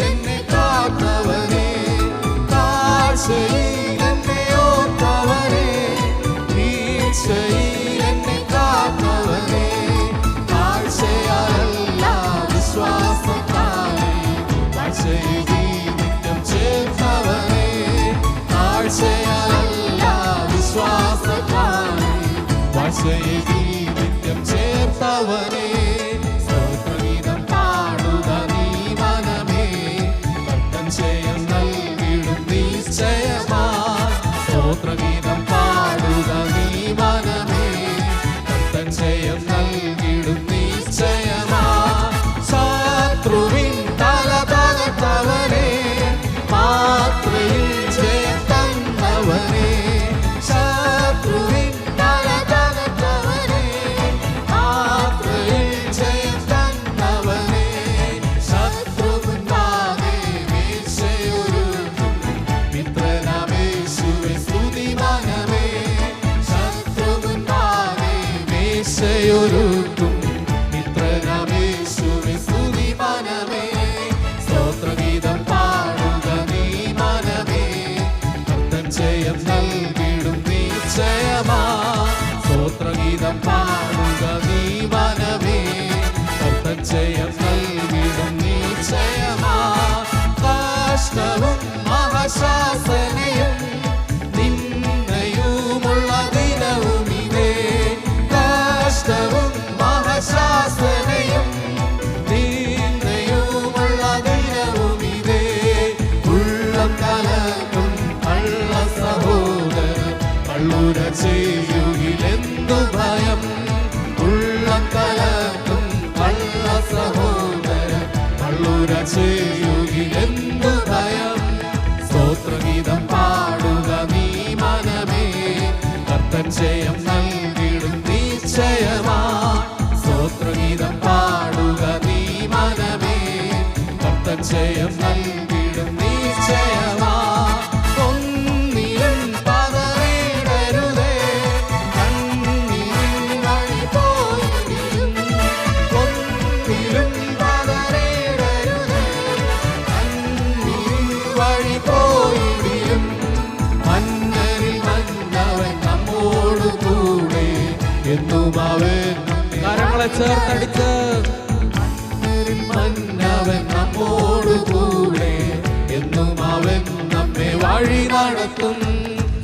എന്നെ കാത്തവനെ, താഴ്ചയിൽ എന്നെ ഓർത്തവനെ, വീഴ്ചയിൽ എന്നെ കാത്തവനെ, താഴ്ചയല്ല വിശ്വാസത്താലെ താഴ്ചയിൽ നിത്യം ചേർത്തവനെ, താഴ്ചയല്ല വിശ്വാസത്താലെ താഴ്ചയിൽ നിത്യം ചേർത്തവനെ. സ്തോത്രഗീതം പാടുക നീ മനമേ, കർത്തൻ ജയം നൽകിടും നിശ്ചയമാ. സ്തോത്രഗീതം പാടുക നീ മനമേ, കർത്തൻ ജയം നൽകിടും നിശ്ചയമാ. ശത്രുവിൻ തല തകർത്തവനെ, മാത്രയിൽ ജയം തന്നവനെ, ശത്രുവിൻ തല തകർത്തവനെ, മാത്രയിൽ ജയം തന്നവനെ, ശത്രുവിൻപാകെ വീഴ്ചയൊരുക്കും മിത്രനാമേശുവേ സ്തുതിമാനമേ, ശത്രുവിൻപാകെ വീഴ്ചയൊരുക്കും മിത്രനാമേശുവേ സ്തുതിമാനമേ. സ്തോത്രഗീതം പാടുക നീ മനമേ, കർത്തൻ ജയം നൽകിടും നിശ്ചയമാ. സ്തോത്രഗീതം പാടുക നീ മനമേ, കർത്തൻ ജയം നൽകിടും നിശ്ചയമാ. കഷ്ടവും മഹാശാസനയും നിന്നയുമുള്ള ദിനവുമിതേ, കഷ്ടവും മഹാശാസനയും നിന്നയുമുള്ള ദിനവുമിതേ. ഉള്ളം കലക്കും കള്ള സഹോദരൻ കള്ളുര ചെയ്യുകിലെന്തു ഭയം, ഉള്ളം കലക്കും കള്ള സഹോദരൻ കള്ളുര ചെയ്യുകിലെന്തു ഭയം. സ്തോത്രഗീതം പാടുക നീ മനമേ, കർത്തൻ ജയം നൽകിടും നിശ്ചയമാ. സ്തോത്രഗീതം പാടുക നീ മനമേ, കർത്തൻ ജയം നൽകിടും നിശ്ചയമാ. ഒന്നിലും പതറിയിടരുതേ, കണ്ണീരിൻ വഴി പോയെങ്കിലും, ഒന്നിലും പതറിയിടരുതേ, കണ്ണീരിൻ വഴി പോയെങ്കിലും, മന്നരിൽ മന്നവൻ നമ്മോടു കൂടെ എന്നും അവൻ. കരങ്ങളെ ചേർത്തടിച്ച് മന്നവൻ നമ്മോടു കൂടെ എന്നും അവൻ നമ്മെ വഴി നടത്തും.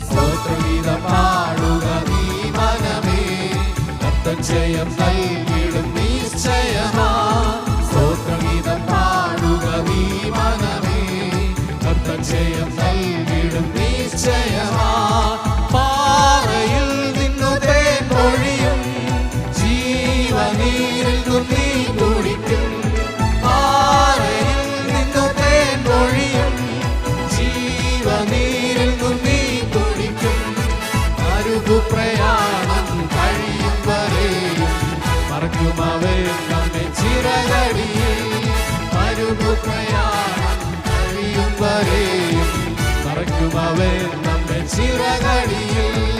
സ്തോത്രഗീതം പാടുക നീ മനമേ, കർത്തൻ ജയം നൽകിടും നിശ്ചയമാ. സ്തോത്രഗീതം പാടുക നീ മനമേ, കർത്തൻ ജയം നൽകിടും നിശ്ചയമാ. പാറയിൽ നിന്നു തേൻ പൊഴിയും, ജീവനീരിൽ നീ കുടിക്കും. പാറയിൽ നിന്നു തേൻ പൊഴിയും, ജീവനീരിൽ നീ കുടിക്കും. അരുകുപ്രയാണം കഴിയും വരെയും മറയ്ക്കുമവൻ നമ്മെ ചിറകടിയിൽ. അരുകുപ്രയാണം കഴിയും വരെയും മറയ്ക്കുമവൻ നമ്മെ ചിറകടിയിൽ.